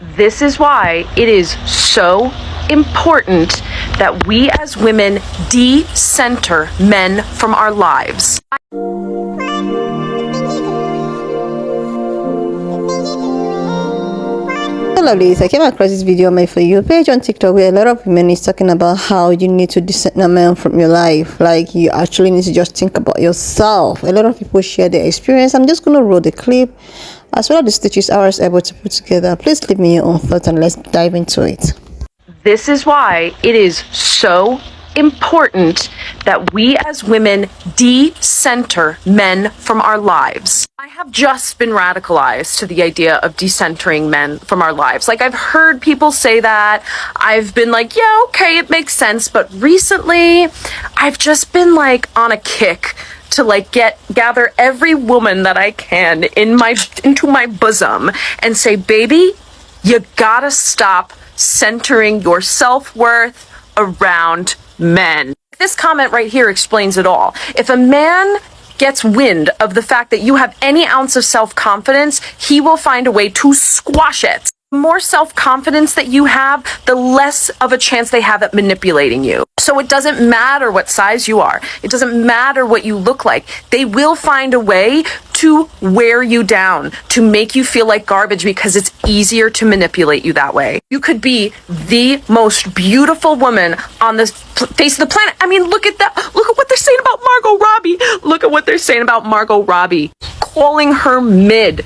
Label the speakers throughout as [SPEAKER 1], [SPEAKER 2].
[SPEAKER 1] This is why it is so important that we as women de-center men from our lives.
[SPEAKER 2] Hello ladies, I came across this video on my For You page on TikTok where a lot of women is talking about how you need to de-center men from your life. Like, you actually need to just think about yourself. A lot of people share their experience. I'm just going to roll the clip as well as the stitches I was able to put together. Please leave me your own thoughts and let's dive into it.
[SPEAKER 1] This is why it is so important that we as women de-center men from our lives. I have just been radicalized to the idea of decentering men from our lives. Like, I've heard people say that. I've been like, yeah, okay, it makes sense. But recently, I've just been like on a kick to like gather every woman that I can into my bosom and say, baby, you gotta stop centering your self-worth around men. This comment right here explains it all. If a man gets wind of the fact that you have any ounce of self-confidence, he will find a way to squash it. The more self-confidence that you have, the less of a chance they have at manipulating you. So it doesn't matter what size you are. It doesn't matter what you look like. They will find a way to wear you down, to make you feel like garbage, because it's easier to manipulate you that way. You could be the most beautiful woman on the face of the planet. I mean, look at that. Look at what they're saying about Margot Robbie. Look at what they're saying about Margot Robbie. Calling her mid.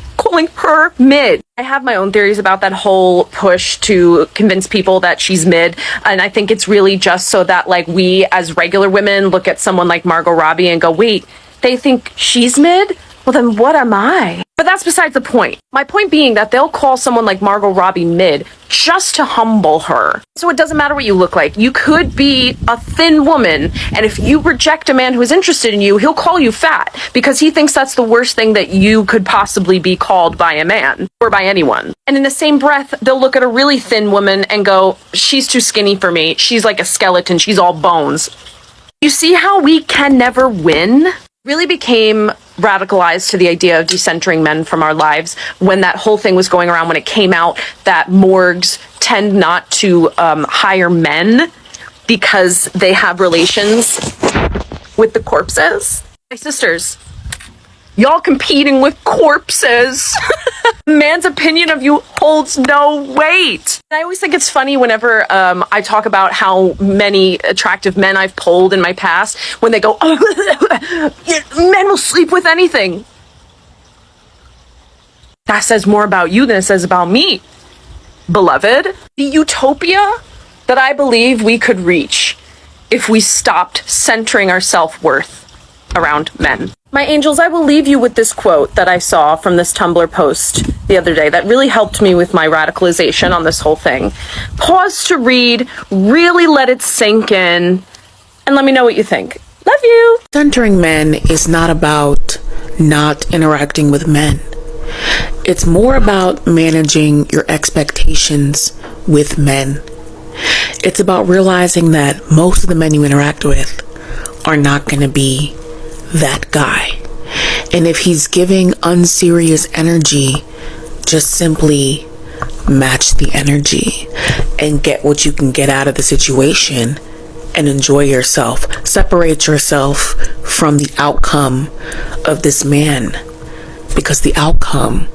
[SPEAKER 1] I have my own theories about that whole push to convince people that she's mid. And I think it's really just so that like we as regular women look at someone like Margot Robbie and go, wait, they think she's mid? Well, then what am I? But that's besides the point. My point being that they'll call someone like Margot Robbie mid just to humble her. So it doesn't matter what you look like. You could be a thin woman, and if you reject a man who is interested in you, he'll call you fat because he thinks that's the worst thing that you could possibly be called by a man or by anyone. And in the same breath, they'll look at a really thin woman and go, she's too skinny for me. She's like a skeleton. She's all bones. You see how we can never win? Really became radicalized to the idea of decentering men from our lives when that whole thing was going around, when it came out that morgues tend not to hire men because they have relations with the corpses. My sisters, y'all competing with corpses. Man's opinion of you holds no weight. I always think it's funny whenever I talk about how many attractive men I've polled in my past, when they go, oh, men will sleep with anything. That says more about you than it says about me, beloved. The utopia that I believe we could reach if we stopped centering our self-worth around men. My angels, I will leave you with this quote that I saw from this Tumblr post the other day that really helped me with my radicalization on this whole thing. Pause to read, really let it sink in, and let me know what you think. Love you.
[SPEAKER 3] Centering men is not about not interacting with men. It's more about managing your expectations with men. It's about realizing that most of the men you interact with are not going to be that guy. And if he's giving unserious energy, just simply match the energy and get what you can get out of the situation and enjoy yourself. Separate yourself from the outcome of this man, because the outcome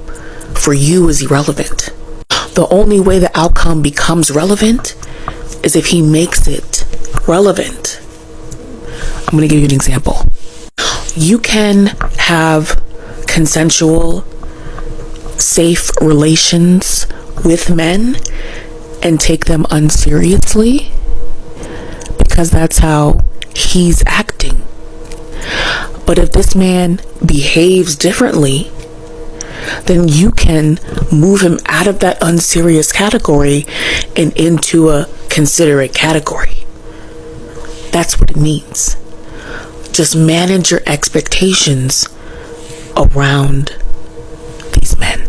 [SPEAKER 3] for you is irrelevant. The only way the outcome becomes relevant is if he makes it relevant. I'm going to give you an example. You can have consensual, safe relations with men and take them unseriously because that's how he's acting. But if this man behaves differently, then you can move him out of that unserious category and into a considerate category. That's what it means. Just manage your expectations around these men.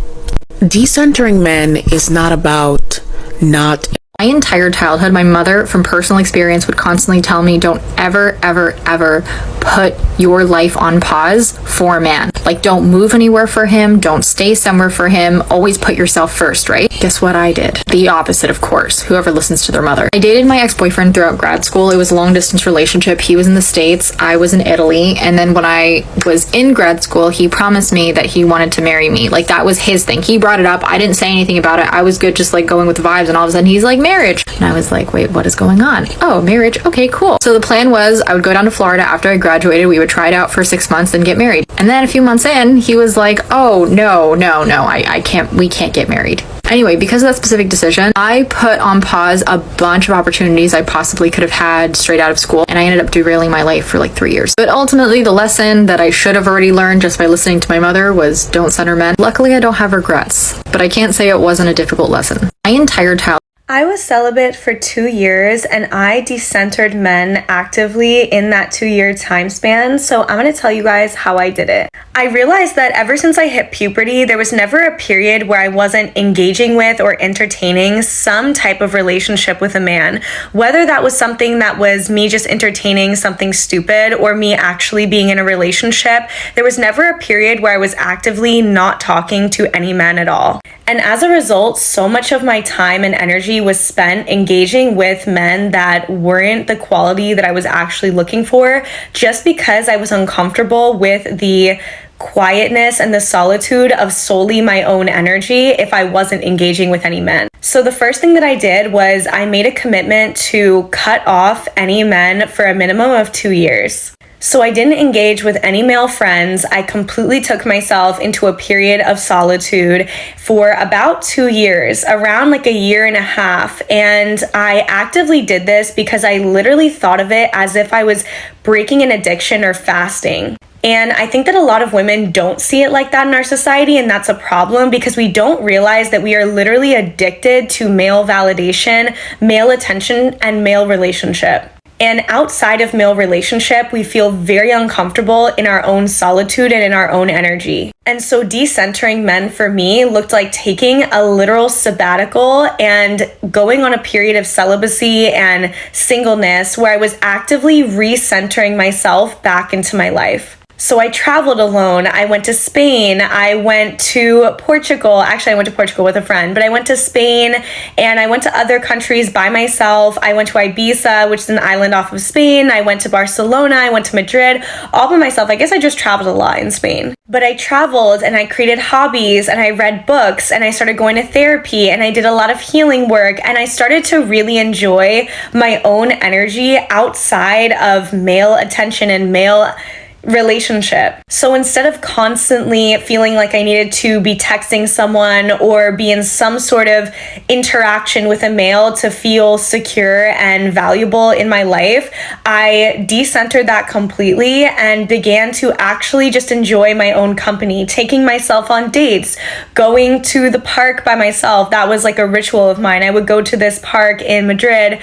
[SPEAKER 3] Decentering men is not about not
[SPEAKER 4] My entire childhood, my mother, from personal experience, would constantly tell me, don't ever, ever, ever put your life on pause for a man. Like, don't move anywhere for him, don't stay somewhere for him, always put yourself first, right? Guess what I did? The opposite, of course. Whoever listens to their mother. I dated my ex-boyfriend throughout grad school. It was a long-distance relationship. He was in the States, I was in Italy, and then when I was in grad school, he promised me that he wanted to marry me. Like, that was his thing. He brought it up. I didn't say anything about it. I was good just like going with the vibes, and all of a sudden he's like, marriage. And I was like, wait, what is going on? Oh, marriage. Okay, cool. So the plan was I would go down to Florida after I graduated. We would try it out for 6 months, then get married. And then a few months in, he was like, oh, no, I can't, we can't get married. Anyway, because of that specific decision, I put on pause a bunch of opportunities I possibly could have had straight out of school, and I ended up derailing my life for like 3 years. But ultimately, the lesson that I should have already learned just by listening to my mother was don't center men. Luckily, I don't have regrets, but I can't say it wasn't a difficult lesson. My entire childhood,
[SPEAKER 5] I was celibate for 2 years and I decentered men actively in that 2-year time span. So I'm going to tell you guys how I did it. I realized that ever since I hit puberty, there was never a period where I wasn't engaging with or entertaining some type of relationship with a man. Whether that was something that was me just entertaining something stupid or me actually being in a relationship, there was never a period where I was actively not talking to any men at all. And as a result, so much of my time and energy was spent engaging with men that weren't the quality that I was actually looking for, just because I was uncomfortable with the quietness and the solitude of solely my own energy if I wasn't engaging with any men. So the first thing that I did was I made a commitment to cut off any men for a minimum of 2 years. So I didn't engage with any male friends. I completely took myself into a period of solitude for about 2 years, around like a year and a half. And I actively did this because I literally thought of it as if I was breaking an addiction or fasting. And I think that a lot of women don't see it like that in our society, and that's a problem because we don't realize that we are literally addicted to male validation, male attention, and male relationship. And outside of male relationship, we feel very uncomfortable in our own solitude and in our own energy. And so decentering men for me looked like taking a literal sabbatical and going on a period of celibacy and singleness where I was actively recentering myself back into my life. So I traveled alone. I went to Spain. I went to Portugal. Actually, I went to Portugal with a friend, but I went to Spain and I went to other countries by myself. I went to Ibiza, which is an island off of Spain. I went to Barcelona. I went to Madrid, all by myself. I guess I just traveled a lot in Spain. But I traveled and I created hobbies and I read books and I started going to therapy and I did a lot of healing work and I started to really enjoy my own energy outside of male attention and male relationship. So instead of constantly feeling like I needed to be texting someone or be in some sort of interaction with a male to feel secure and valuable in my life, I decentered that completely and began to actually just enjoy my own company, taking myself on dates, going to the park by myself. That was like a ritual of mine. I would go to this park in Madrid.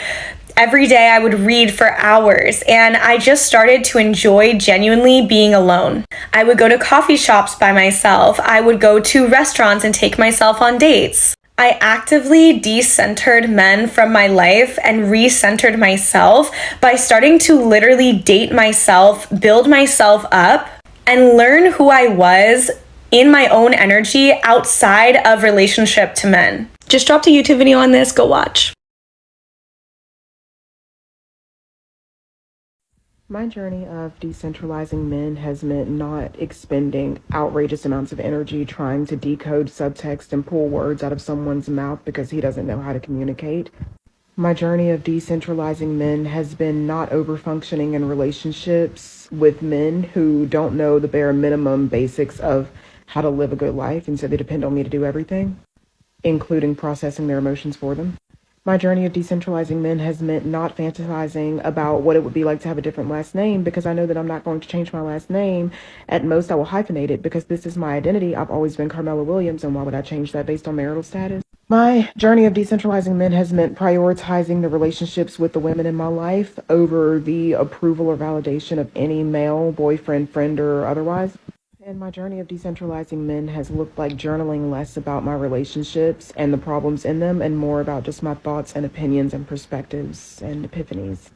[SPEAKER 5] Every day I would read for hours and I just started to enjoy genuinely being alone. I would go to coffee shops by myself. I would go to restaurants and take myself on dates. I actively decentered men from my life and recentered myself by starting to literally date myself, build myself up, and learn who I was in my own energy outside of relationship to men. Just dropped a YouTube video on this, go watch.
[SPEAKER 6] My journey of decentralizing men has meant not expending outrageous amounts of energy trying to decode subtext and pull words out of someone's mouth because he doesn't know how to communicate. My journey of decentralizing men has been not over-functioning in relationships with men who don't know the bare minimum basics of how to live a good life, and so they depend on me to do everything, including processing their emotions for them. My journey of decentralizing men has meant not fantasizing about what it would be like to have a different last name because I know that I'm not going to change my last name. At most, I will hyphenate it because this is my identity. I've always been Carmela Williams, and why would I change that based on marital status? My journey of decentralizing men has meant prioritizing the relationships with the women in my life over the approval or validation of any male, boyfriend, friend, or otherwise. And my journey of decentralizing men has looked like journaling less about my relationships and the problems in them and more about just my thoughts and opinions and perspectives and epiphanies.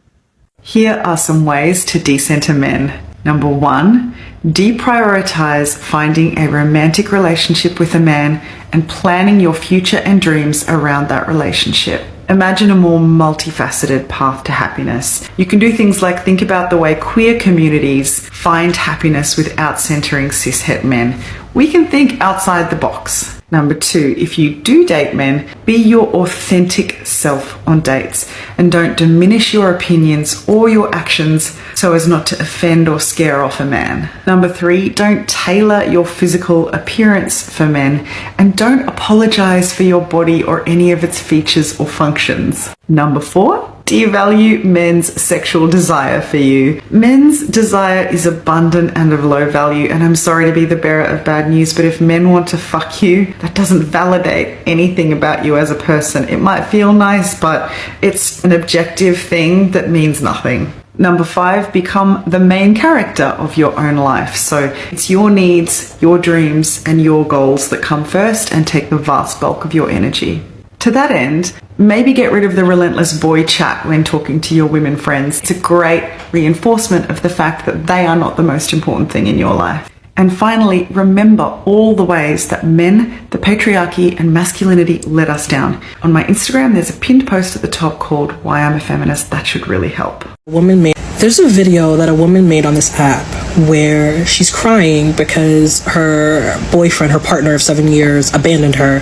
[SPEAKER 7] Here are some ways to decenter men. Number 1, deprioritize finding a romantic relationship with a man and planning your future and dreams around that relationship. Imagine a more multifaceted path to happiness. You can do things like think about the way queer communities find happiness without centering cishet men. We can think outside the box. Number 2, if you do date men, be your authentic self on dates and don't diminish your opinions or your actions so as not to offend or scare off a man. Number 3, don't tailor your physical appearance for men and don't apologize for your body or any of its features or functions. Number 4, devalue men's sexual desire for you. Men's desire is abundant and of low value, and I'm sorry to be the bearer of bad news, but if men want to fuck you, that doesn't validate anything about you as a person. It might feel nice, but it's an objective thing that means nothing. Number 5, become the main character of your own life. So it's your needs, your dreams, and your goals that come first and take the vast bulk of your energy. To that end, maybe get rid of the relentless boy chat when talking to your women friends. It's a great reinforcement of the fact that they are not the most important thing in your life. And finally, remember all the ways that men, the patriarchy, and masculinity let us down. On my Instagram, there's a pinned post at the top called Why I'm a Feminist. That should really help.
[SPEAKER 8] There's a video that a woman made on this app where she's crying because her boyfriend, her partner of 7 years, abandoned her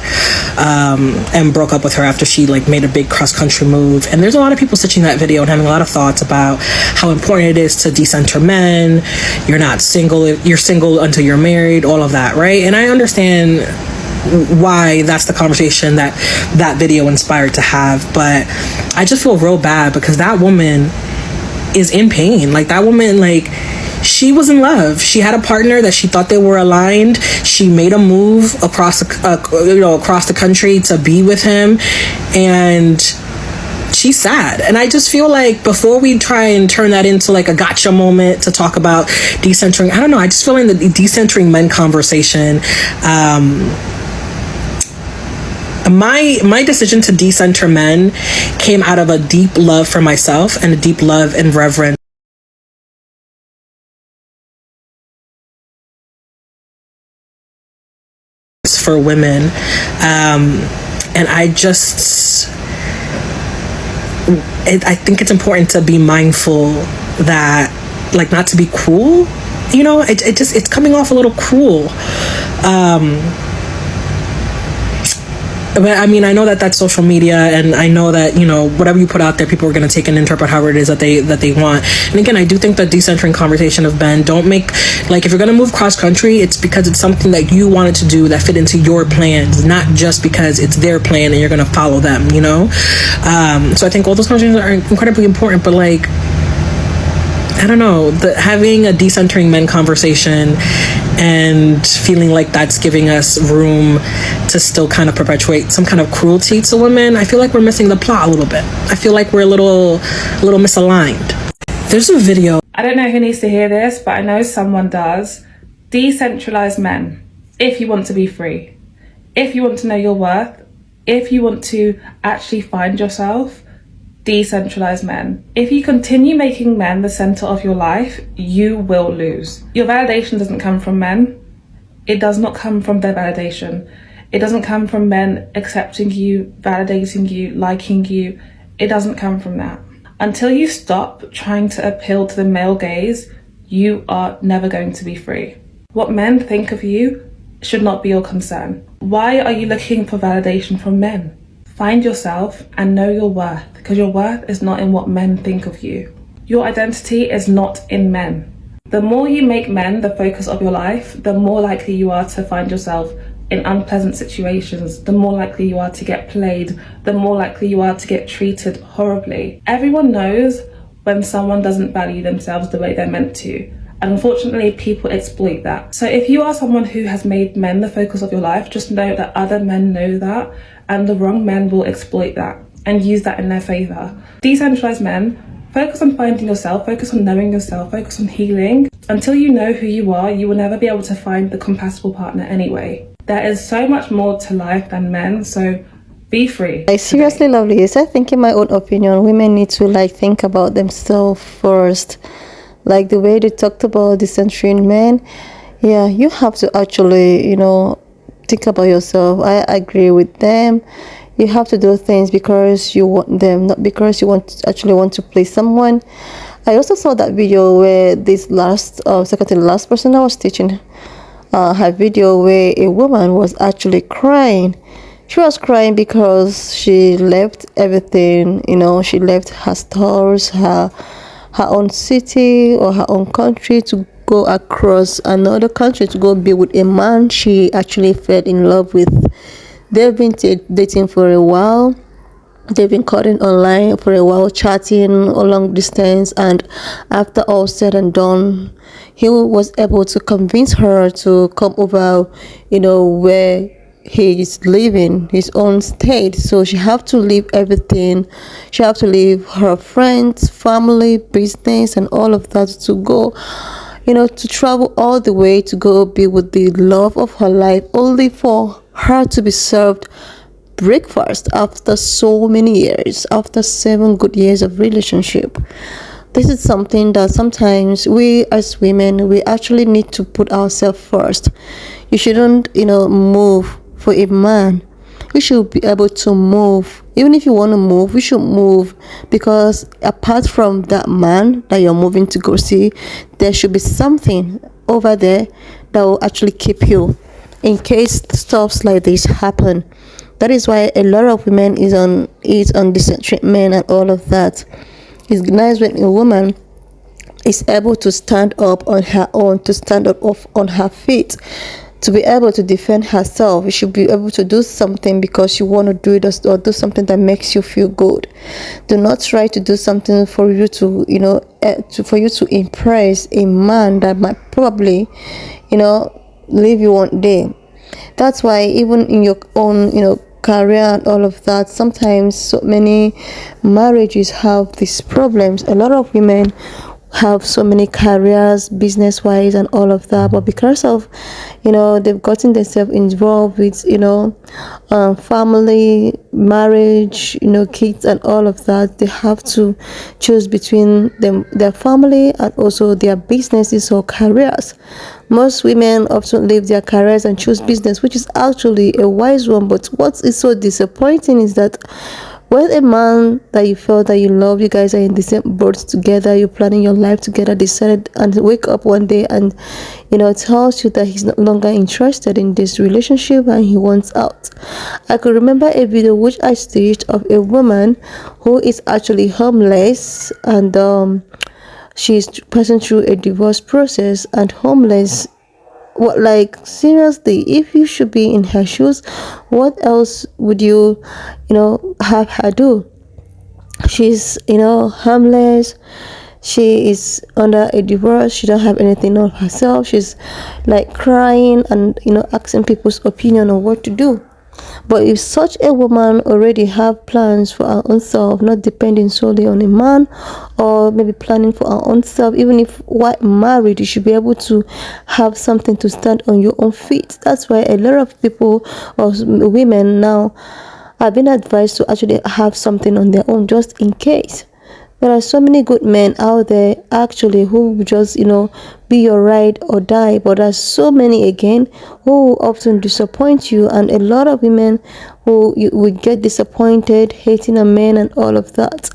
[SPEAKER 8] and broke up with her after she made a big cross-country move. And there's a lot of people watching that video and having a lot of thoughts about how important it is to decenter men. You're not single, you're single until you're married, all of that, right? And I understand why that's the conversation that that video inspired to have, but I just feel real bad because that woman is in pain. That woman, she was in love. She had a partner that she thought they were aligned. She made a move across the country to be with him, and she's sad. And I just feel like before we try and turn that into a gotcha moment to talk about decentering, I don't know, I just feel in the decentering men conversation, my decision to decenter men came out of a deep love for myself and a deep love and reverence for women. And I think it's important to be mindful that, not to be cruel, it's coming off a little cruel. But I mean, I know that that's social media, and I know that, whatever you put out there, people are going to take and interpret however it is that they want. And again, I do think the decentering conversation of men, don't make, if you're going to move cross country, it's because it's something that you wanted to do that fit into your plans, not just because it's their plan and you're going to follow them, So I think all those conversations are incredibly important, but I don't know, having a decentering men conversation and feeling like that's giving us room to still kind of perpetuate some kind of cruelty to women, I feel like we're missing the plot a little bit. I feel like we're a little misaligned. There's a video.
[SPEAKER 9] I don't know who needs to hear this, but I know someone does. Decentralize men if you want to be free. If you want to know your worth, if you want to actually find yourself, decentralize men. If you continue making men the center of your life, you will lose. Your validation doesn't come from men. It does not come from their validation. It doesn't come from men accepting you, validating you, liking you. It doesn't come from that. Until you stop trying to appeal to the male gaze, you are never going to be free. What men think of you should not be your concern. Why are you looking for validation from men? Find yourself and know your worth, because your worth is not in what men think of you. Your identity is not in men. The more you make men the focus of your life, the more likely you are to find yourself in unpleasant situations, the more likely you are to get played, the more likely you are to get treated horribly. Everyone knows when someone doesn't value themselves the way they're meant to. And unfortunately, people exploit that. So if you are someone who has made men the focus of your life, just know that other men know that, and the wrong men will exploit that and use that in their favor. Decentralized men Focus on finding yourself, focus on knowing yourself, focus on healing. Until you know who you are, you will never be able to find the compatible partner anyway. There is so much more to life than men, so be free.
[SPEAKER 2] I seriously love this. I think, in my own opinion, women need to think about themselves first. Like the way they talked about the centering men, yeah, you have to actually, think about yourself. I agree with them. You have to do things because you want them, not because you actually want to please someone. I also saw that video where this second to the last person I was teaching her video, where a woman was actually crying. She was crying because she left everything, she left her stores, her own city or her own country to go across another country to go be with a man she actually fell in love with. They've been dating for a while. They've been cutting online for a while, chatting a long distance, and after all said and done, he was able to convince her to come over, where he is living, his own state. So she have to leave everything. She have to leave her friends, family, business, and all of that to go, to travel all the way to go be with the love of her life, only for her to be served breakfast after so many years, after 7 good years of relationship. This is something that sometimes we as women, we actually need to put ourselves first. You shouldn't, move for a man. You should be able to move. Even if you want to move, you should move, because apart from that man that you're moving to go see, there should be something over there that will actually keep you in case stuff like this happen. That is why a lot of women is on decent treatment and all of that. It's nice when a woman is able to stand up on her own, to stand up on her feet, to be able to defend herself. You should be able to do something because you want to do it, or do something that makes you feel good. Do not try to do something for you to, for you to impress a man that might probably, leave you one day. That's why even in your own, career and all of that, sometimes so many marriages have these problems. A lot of women have so many careers, business wise and all of that, but because of they've gotten themselves involved with family, marriage, kids and all of that, they have to choose between their family and also their businesses or careers. Most women often leave their careers and choose business, which is actually a wise one. But what is so disappointing is that when a man that you felt that you love, you guys are in the same boat together, you're planning your life together, decided and wake up one day and tells you that he's no longer interested in this relationship and he wants out. I could remember a video which I staged of a woman who is actually homeless, and she's passing through a divorce process and homeless. What, seriously, if you should be in her shoes, what else would you have her do? She's homeless, she is under a divorce, she don't have anything on herself, she's crying and asking people's opinion on what to do. But if such a woman already have plans for her own self, not depending solely on a man, or maybe planning for her own self, even if while married, you should be able to have something to stand on your own feet. That's why a lot of people or women now have been advised to actually have something on their own just in case. There are so many good men out there actually who just be your ride or die, but there's so many again who often disappoint you, and a lot of women who will get disappointed, hating a man and all of that.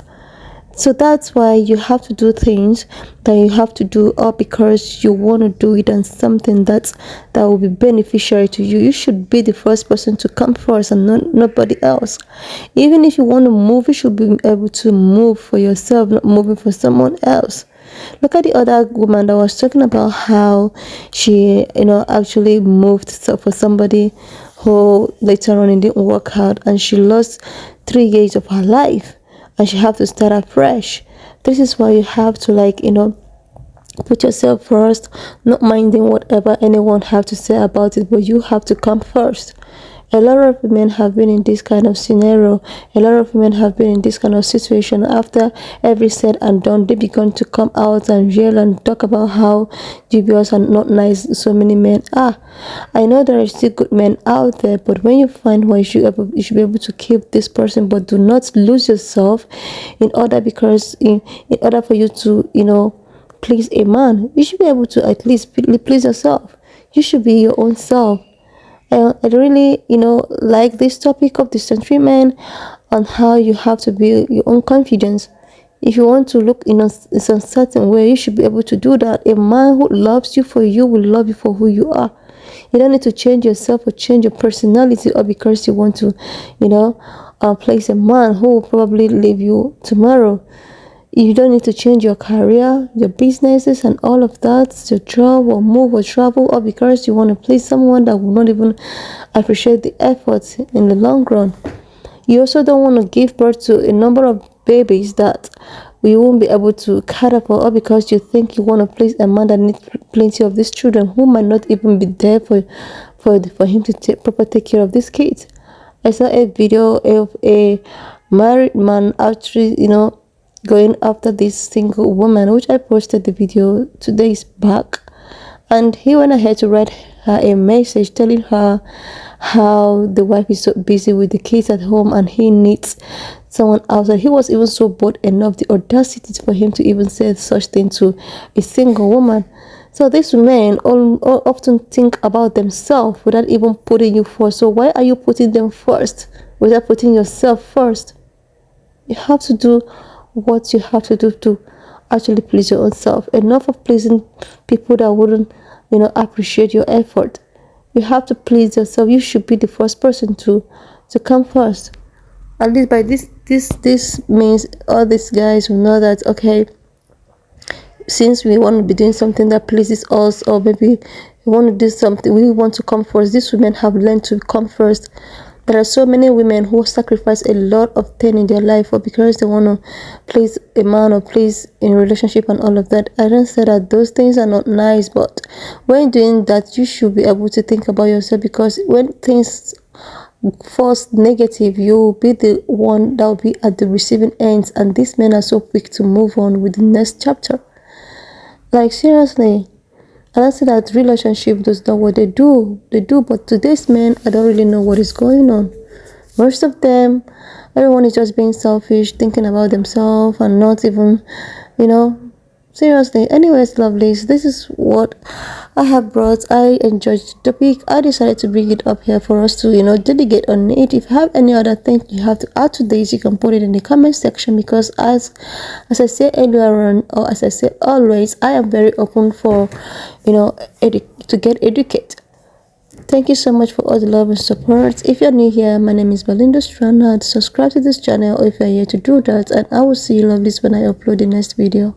[SPEAKER 2] So that's why you have to do things that you have to do, or because you want to do it, and something that will be beneficiary to you. You should be the first person to come first and nobody else. Even if you want to move, you should be able to move for yourself, not moving for someone else. Look at the other woman that was talking about how she actually moved for somebody who later on it didn't work out, and she lost 3 years of her life, and she have to start afresh. This is why you have to put yourself first, not minding whatever anyone have to say about it, but you have to come first. A lot of women have been in this kind of scenario. A lot of women have been in this kind of situation. After every said and done, they begin to come out and yell and talk about how dubious and not nice so many men are. I know there are still good men out there, but when you find one, you should be able to keep this person, but do not lose yourself in order for you to, please a man. You should be able to at least please yourself. You should be your own self. I really, like this topic of distant men on how you have to build your own confidence. If you want to look in some certain way, you should be able to do that. A man who loves you for you will love you for who you are. You don't need to change yourself or change your personality, or because you want to, place a man who will probably leave you tomorrow. You don't need to change your career, your businesses, and all of that, your job or move or travel, or because you want to please someone that will not even appreciate the efforts in the long run. You also don't want to give birth to a number of babies that we won't be able to cater for, or because you think you want to please a man that needs plenty of these children who might not even be there for him to take care of these kids. I saw a video of a married man actually, going after this single woman, which I posted the video 2 days back, and he went ahead to write her a message telling her how the wife is so busy with the kids at home and he needs someone outside. He was even so bold enough, the audacity for him to even say such thing to a single woman. So these men all often think about themselves without even putting you first. So why are you putting them first without putting yourself first? You have to do what you have to do to actually please your own self. Enough of pleasing people that wouldn't, appreciate your effort. You have to please yourself. You should be the first person to come first. At least by this means all these guys will know that, okay, since we want to be doing something that pleases us, or maybe we want to do something, we want to come first. These women have learned to come first. There are so many women who sacrifice a lot of things in their life, or because they want to please a man or please in a relationship and all of that. I don't say that those things are not nice, but when doing that, you should be able to think about yourself, because when things false negative, you'll be the one that will be at the receiving ends, and these men are so quick to move on with the next chapter. Like, seriously, I don't say that relationship does not what they do, but today's men, I don't really know what is going on. Most of them, everyone is just being selfish, thinking about themselves and not even, seriously. Anyways, lovelies, this is what I have brought. I enjoyed the topic. I decided to bring it up here for us to, delegate on it. If you have any other thing you have to add to this, you can put it in the comment section, because as I said earlier on, or as I said always, I am very open for, to get educated. Thank you so much for all the love and support. If you're new here, my name is Belinda Strana. Subscribe to this channel if you're here to do that, and I will see you lovelies when I upload the next video.